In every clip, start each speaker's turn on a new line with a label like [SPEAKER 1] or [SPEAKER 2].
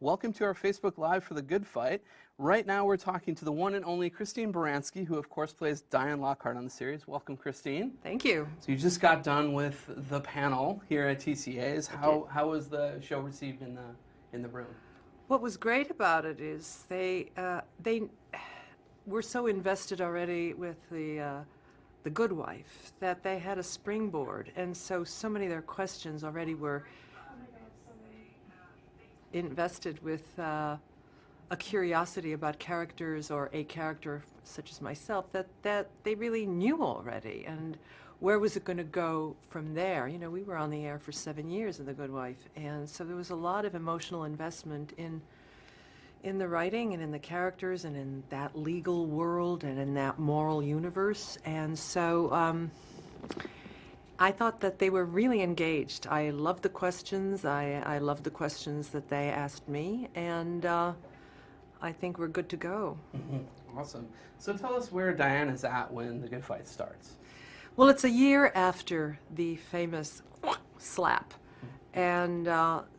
[SPEAKER 1] Welcome to our Facebook Live for The Good Fight. Right now we're talking to the one and only Christine Baranski, who of course plays Diane Lockhart on the series. Welcome, Christine.
[SPEAKER 2] Thank you.
[SPEAKER 1] So you just got done with the panel here at TCA's. How was the show received in the room?
[SPEAKER 2] What was great about it is they were so invested already with the Good Wife that they had a springboard, and so many of their questions already were invested with a curiosity about characters or a character such as myself that they really knew already. And where was it going to go from there? You know, we were on the air for 7 years in The Good Wife, and so there was a lot of emotional investment in the writing and in the characters and in that legal world and in that moral universe. And so I thought that they were really engaged. I loved the questions. I loved the questions that they asked me, and I think we're good to go.
[SPEAKER 1] Awesome. So tell us where Diane is at when The Good Fight starts.
[SPEAKER 2] Well, it's a year after the famous slap, and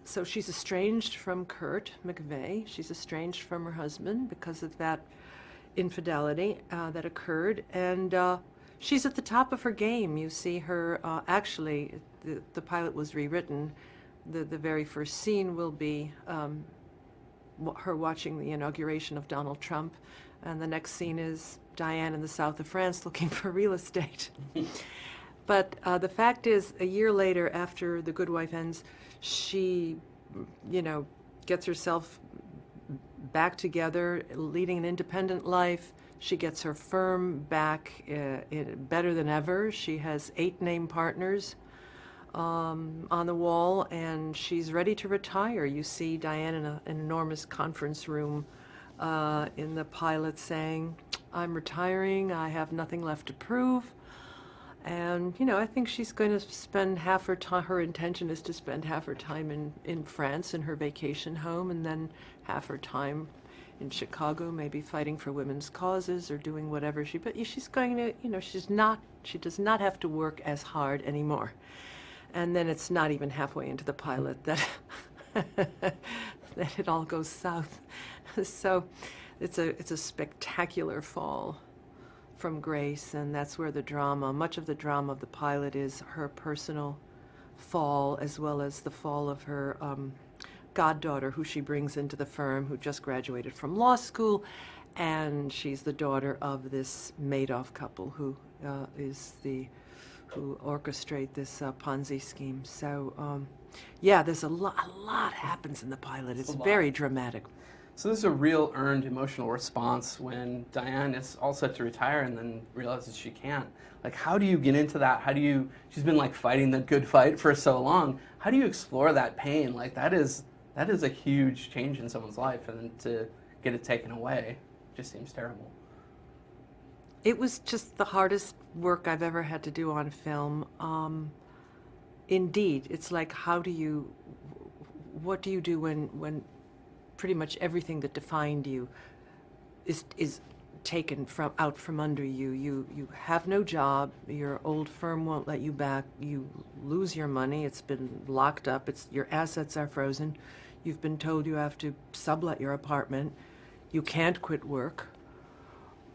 [SPEAKER 2] so she's estranged from Kurt McVeigh. She's estranged from her husband because of that infidelity that occurred, and she's at the top of her game. You see her, actually, the pilot was rewritten. The very first scene will be her watching the inauguration of Donald Trump, and the next scene is Diane in the south of France looking for real estate. But the fact is, a year later, after The Good Wife ends, she, you know, gets herself back together, leading an independent life. She gets her firm back better than ever. She has 8 name partners on the wall, and she's ready to retire. You see Diane in an enormous conference room in the pilot saying, "I'm retiring, I have nothing left to prove." And, you know, I think she's going to spend half her time, her intention is to spend half her time in France in her vacation home, and then half her time in Chicago, maybe fighting for women's causes or doing whatever but she's going to, you know, she does not have to work as hard anymore. And then it's not even halfway into the pilot that that it all goes south. So it's a spectacular fall from grace, and that's where much of the drama of the pilot is her personal fall, as well as the fall of her goddaughter, who she brings into the firm, who just graduated from law school, and she's the daughter of this Madoff couple who orchestrate this Ponzi scheme. So yeah, there's a lot happens in the pilot. It's very dramatic.
[SPEAKER 1] So this is a real earned emotional response when Diane is all set to retire and then realizes she can't. Like, how do you get into that? She's been like fighting the good fight for so long. How do you explore that pain? Like, that is a huge change in someone's life, and then to get it taken away just seems terrible.
[SPEAKER 2] It was just the hardest work I've ever had to do on film. Indeed, it's like, what do you do when pretty much everything that defined you is taken out from under you. You have no job, your old firm won't let you back, you lose your money, it's been locked up, your assets are frozen, you've been told you have to sublet your apartment, you can't quit work,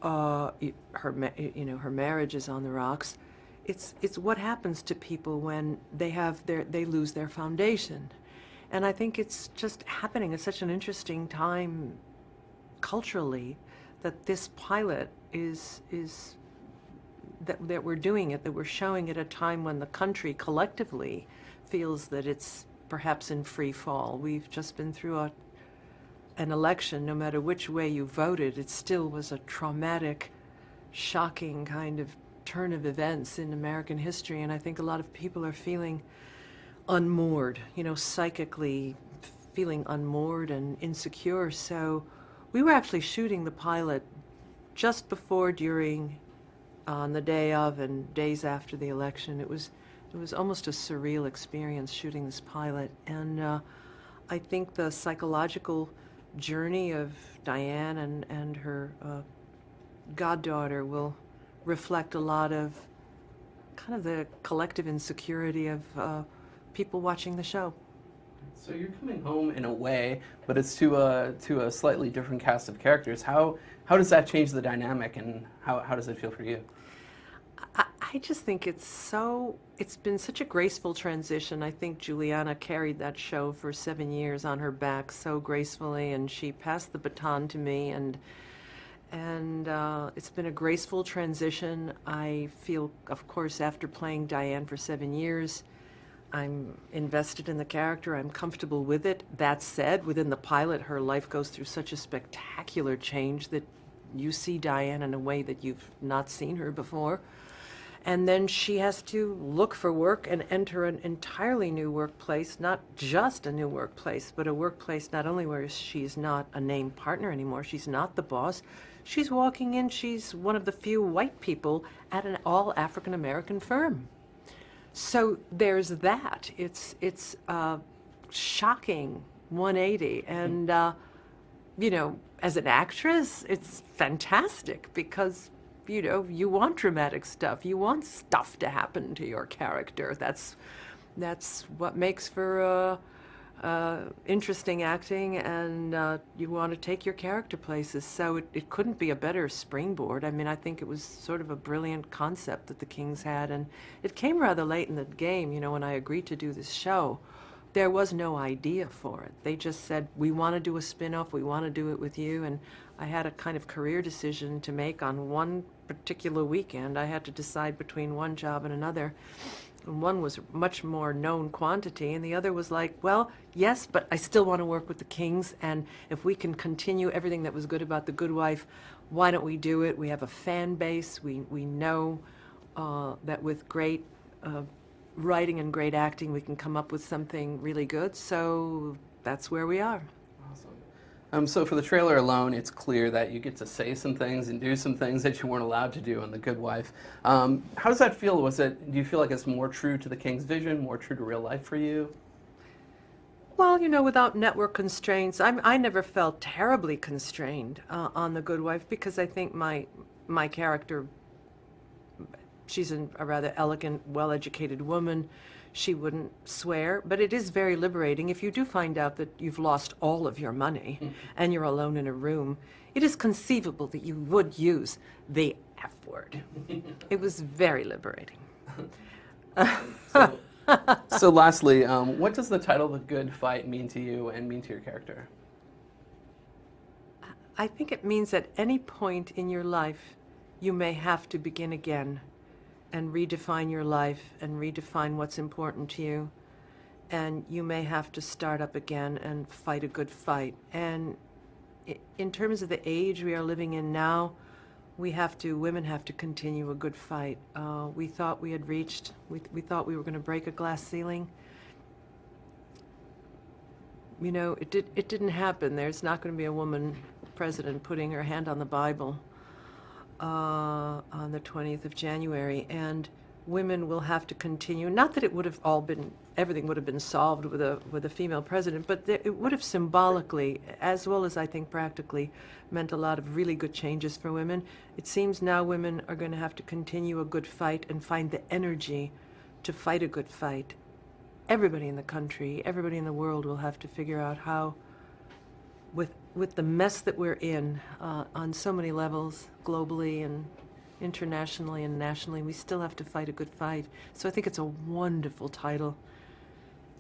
[SPEAKER 2] her marriage is on the rocks. It's what happens to people when they lose their foundation. And I think it's just happening at such an interesting time culturally that this pilot is that we're doing it, that we're showing at a time when the country collectively feels that it's perhaps in free fall. We've just been through an election. No matter which way you voted, it still was a traumatic, shocking kind of turn of events in American history, and I think a lot of people are feeling unmoored, you know, psychically feeling unmoored and insecure. So we were actually shooting the pilot just before, during, on the day of, and days after the election. It was almost a surreal experience shooting this pilot, and I think the psychological journey of Diane and her goddaughter will reflect a lot of kind of the collective insecurity of people watching the show.
[SPEAKER 1] So you're coming home in a way, but it's to a slightly different cast of characters. How does that change the dynamic, and how does it feel for you?
[SPEAKER 2] I just think it's been such a graceful transition. I think Juliana carried that show for 7 years on her back so gracefully, and she passed the baton to me, and it's been a graceful transition. I feel, of course, after playing Diane for 7 years, I'm invested in the character. I'm comfortable with it. That said, within the pilot, her life goes through such a spectacular change that you see Diane in a way that you've not seen her before. And then she has to look for work and enter an entirely new workplace, not just a new workplace, but a workplace not only where she's not a named partner anymore, she's not the boss, she's walking in, she's one of the few white people at an all African American firm. So there's that. It's a shocking 180. And, you know, as an actress, it's fantastic because you want dramatic stuff. You want stuff to happen to your character. That's what makes for interesting acting, and you want to take your character places. So it couldn't be a better springboard. I mean, I think it was sort of a brilliant concept that the Kings had, and it came rather late in the game. When I agreed to do this show, there was no idea for it. They just said, we want to do a spin-off, we want to do it with you, and I had a kind of career decision to make on one particular weekend. I had to decide between one job and another. And one was much more known quantity, and the other was like, well, yes, but I still want to work with the Kings, and if we can continue everything that was good about The Good Wife, why don't we do it? We have a fan base. We know that with great writing and great acting, we can come up with something really good, so that's where we are.
[SPEAKER 1] Awesome. So for the trailer alone, it's clear that you get to say some things and do some things that you weren't allowed to do on The Good Wife. How does that feel? Do you feel like it's more true to the King's vision, more true to real life for you?
[SPEAKER 2] Well, without network constraints, I never felt terribly constrained on The Good Wife, because I think my character, she's a rather elegant, well-educated woman. She wouldn't swear, but it is very liberating. If you do find out that you've lost all of your money and you're alone in a room, it is conceivable that you would use the F word. It was very liberating.
[SPEAKER 1] So lastly, what does the title The Good Fight mean to you and mean to your character?
[SPEAKER 2] I think it means at any point in your life, you may have to begin again and redefine your life and redefine what's important to you. And you may have to start up again and fight a good fight. And in terms of the age we are living in now, women have to continue a good fight. We thought we had reached, we thought we were going to break a glass ceiling. It didn't happen. There's not going to be a woman president putting her hand on the Bible on the 20th of January, and women will have to continue. Not that it would have everything would have been solved with a female president, but it would have symbolically, as well as I think practically, meant a lot of really good changes for women. It seems now women are going to have to continue a good fight and find the energy to fight a good fight. Everybody in the country, everybody in the world will have to figure out how, with the mess that we're in on so many levels, globally and internationally and nationally, we still have to fight a good fight. So I think it's a wonderful title.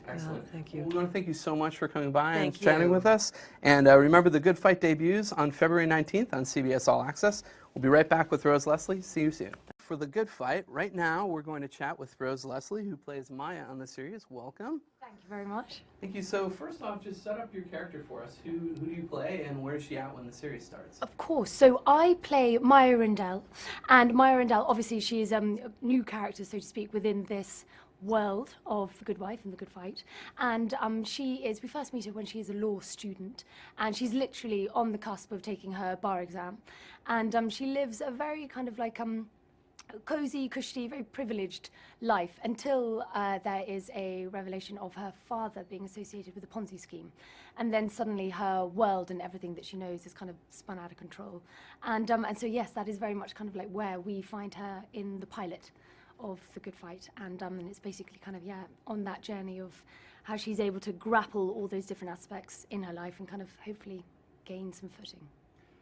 [SPEAKER 1] Excellent.
[SPEAKER 2] Thank you.
[SPEAKER 1] We want to thank you so much for coming by and
[SPEAKER 2] Thank
[SPEAKER 1] chatting
[SPEAKER 2] you.
[SPEAKER 1] with us. And remember, The Good Fight debuts on February 19th on CBS All Access. We'll be right back with Rose Leslie. See you soon. For The Good Fight, right now we're going to chat with Rose Leslie, who plays Maya on the series. Welcome.
[SPEAKER 3] Thank you very much.
[SPEAKER 1] Thank you. So first off, just set up your character for us. Who do you play, and where is she at when the series starts?
[SPEAKER 3] Of course. So I play Maya Rindell, and Maya Rindell, obviously, she is a new character, so to speak, within this world of The Good Wife and The Good Fight. And we first meet her when she is a law student, and she's literally on the cusp of taking her bar exam. And she lives a very kind of like cozy, cushy, very privileged life until there is a revelation of her father being associated with a Ponzi scheme. And then suddenly her world and everything that she knows is kind of spun out of control. And so, yes, that is very much kind of like where we find her in the pilot of The Good Fight. And it's basically kind of, on that journey of how she's able to grapple all those different aspects in her life and kind of hopefully gain some footing.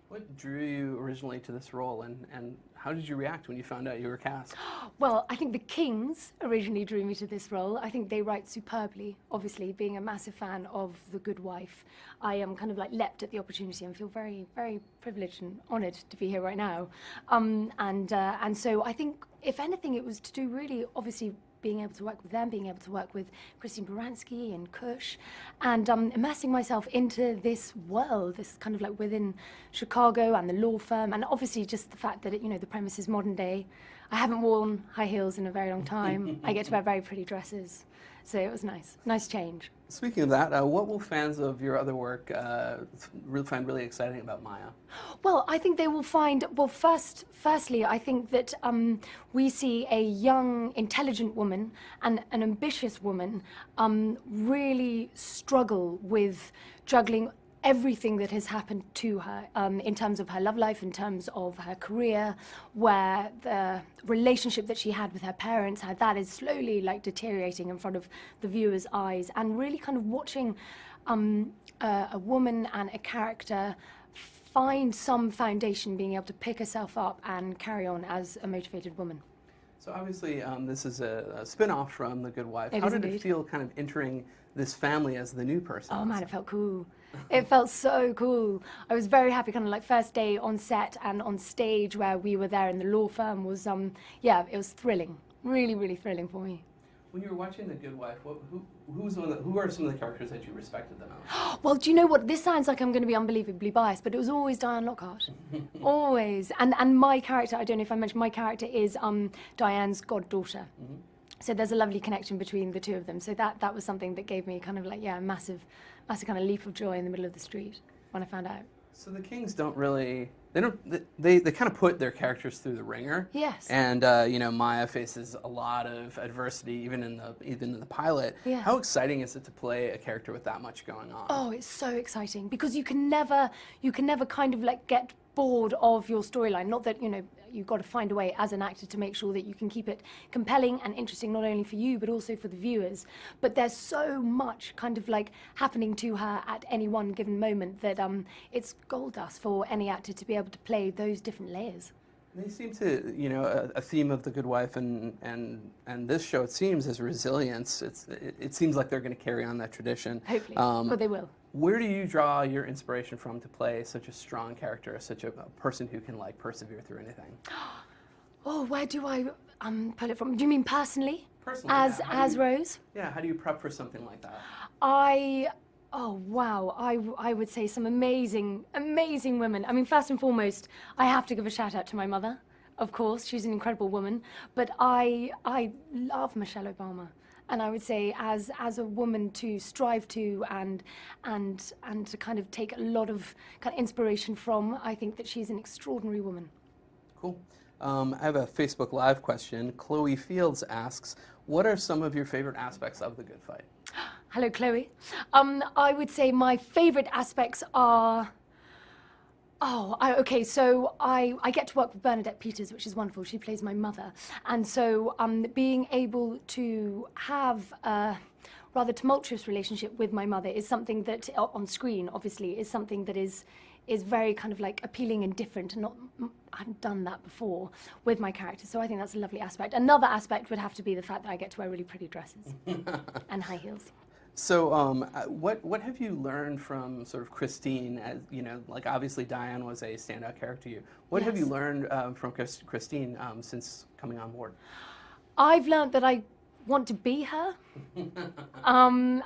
[SPEAKER 1] What drew you originally to this role, and how did you react when you found out you were cast?
[SPEAKER 3] Well, I think the Kings originally drew me to this role. I think they write superbly. Obviously, being a massive fan of The Good Wife, I am kind of like leapt at the opportunity and feel very, very privileged and honoured to be here right now. And so I think, if anything, it was to do really, obviously, being able to work with them, being able to work with Christine Baranski and Kush, and immersing myself into this world, this kind of like within Chicago and the law firm, and obviously just the fact that the premise is modern day. I haven't worn high heels in a very long time. I get to wear very pretty dresses, so it was nice change.
[SPEAKER 1] Speaking of that, what will fans of your other work find really exciting about Maya?
[SPEAKER 3] Well, I think they will find, well, firstly, I think that we see a young, intelligent woman and an ambitious woman really struggle with juggling everything that has happened to her in terms of her love life, in terms of her career, where the relationship that she had with her parents, how that is slowly like deteriorating in front of the viewer's eyes, and really kind of watching a woman and a character find some foundation, being able to pick herself up and carry on as a motivated woman.
[SPEAKER 1] So obviously this is a spin-off from The Good Wife.
[SPEAKER 3] It
[SPEAKER 1] How
[SPEAKER 3] is
[SPEAKER 1] did
[SPEAKER 3] indeed.
[SPEAKER 1] it feel kind of entering this family as the new person?
[SPEAKER 3] Oh man, it felt cool. It felt so cool. I was very happy, kind of like first day on set and on stage where we were there in the law firm was, yeah, it was thrilling. Really, really thrilling for me.
[SPEAKER 1] When you were watching The Good Wife, who are some of the characters that you respected the most?
[SPEAKER 3] Well, do you know what? This sounds like I'm going to be unbelievably biased, but it was always Diane Lockhart. Always. And my character, I don't know if I mentioned, my character is Diane's goddaughter.
[SPEAKER 1] Mm-hmm.
[SPEAKER 3] So there's a lovely connection between the two of them. So that was something that gave me kind of like, yeah, a massive kind of leap of joy in the middle of the street when I found out.
[SPEAKER 1] So the Kings don't really, they kind of put their characters through the ringer.
[SPEAKER 3] Yes.
[SPEAKER 1] And Maya faces a lot of adversity even in the pilot.
[SPEAKER 3] Yeah.
[SPEAKER 1] How exciting is it to play a character with that much going on?
[SPEAKER 3] Oh, it's so exciting because you can never kind of like get bored of your storyline. Not that, you've got to find a way as an actor to make sure that you can keep it compelling and interesting, not only for you, but also for the viewers. But there's so much kind of like happening to her at any one given moment that it's gold dust for any actor to be able to play those different layers.
[SPEAKER 1] They seem to, a theme of The Good Wife and this show, it seems, is resilience. It seems like they're going to carry on that tradition.
[SPEAKER 3] Hopefully, but they will.
[SPEAKER 1] Where do you draw your inspiration from to play such a strong character, such a person who can like persevere through anything?
[SPEAKER 3] Oh, where do I pull it from? Do you mean personally?
[SPEAKER 1] Personally,
[SPEAKER 3] As Rose?
[SPEAKER 1] Yeah, how do you prep for something like that?
[SPEAKER 3] Oh wow, I would say some amazing women. I mean, first and foremost, I have to give a shout out to my mother. Of course, she's an incredible woman. But I love Michelle Obama, and I would say as a woman to strive to and to kind of take a lot of kind of inspiration from. I think that she's an extraordinary woman.
[SPEAKER 1] Cool. I have a Facebook Live question. Chloe Fields asks, what are some of your favorite aspects of The Good Fight?
[SPEAKER 3] Hello, Chloe. I would say my favorite aspects are... okay, so I get to work with Bernadette Peters, which is wonderful. She plays my mother. And so being able to have a rather tumultuous relationship with my mother is something that, on screen, obviously, is something that is very kind of like appealing and different, and I haven't done that before with my character, so I think that's a lovely aspect. Another aspect would have to be the fact that I get to wear really pretty dresses and high heels.
[SPEAKER 1] So what have you learned from sort of Christine, as like obviously Diane was a standout character to you. What have you learned from Christine since coming on board?
[SPEAKER 3] I've learned that I want to be her.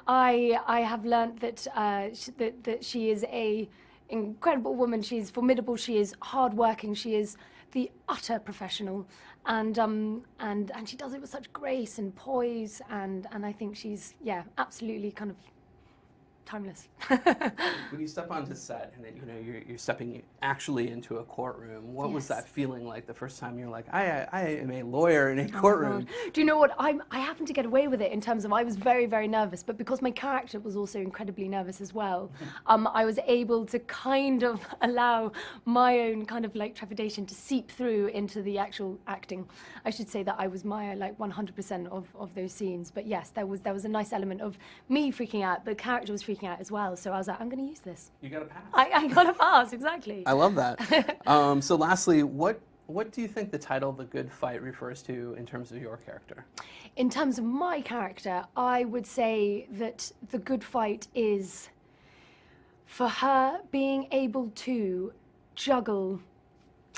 [SPEAKER 3] I have learned that that she is a incredible woman. She's formidable. She is hardworking. She is the utter professional, and she does it with such grace and poise. And I think she's absolutely kind of timeless.
[SPEAKER 1] When you step onto set and then, you know, you're stepping actually into a courtroom, what was
[SPEAKER 3] Yes.
[SPEAKER 1] that feeling like the first time you're like, I am a lawyer in a
[SPEAKER 3] Oh my
[SPEAKER 1] courtroom?
[SPEAKER 3] God. Do you know what? I happened to get away with it in terms of I was very, very nervous, but because my character was also incredibly nervous as well, I was able to kind of allow my own kind of like trepidation to seep through into the actual acting. I should say that I was Maya like 100% of those scenes, but yes, there was a nice element of me freaking out, but the character was freaking out as well. So I was like, I'm going to use this.
[SPEAKER 1] You got to pass.
[SPEAKER 3] I got a pass, exactly.
[SPEAKER 1] I love that. So lastly, what do you think the title The Good Fight refers to in terms of your character?
[SPEAKER 3] In terms of my character, I would say that the good fight is for her being able to juggle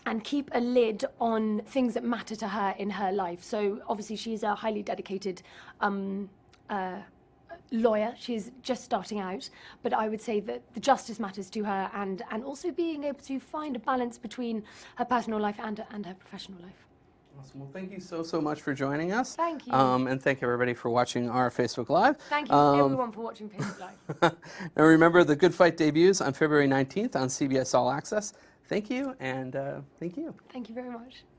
[SPEAKER 3] and keep a lid on things that matter to her in her life. So obviously she's a highly dedicated lawyer. She's just starting out, but I would say that the justice matters to her, and also being able to find a balance between her personal life and her professional life.
[SPEAKER 1] Awesome. Well, thank you so much for joining us.
[SPEAKER 3] Thank you.
[SPEAKER 1] And thank everybody for watching our Facebook Live.
[SPEAKER 3] Thank you everyone for watching Facebook Live.
[SPEAKER 1] And remember, The Good Fight debuts on February 19th on CBS All Access. Thank you, and thank you.
[SPEAKER 3] Thank you very much.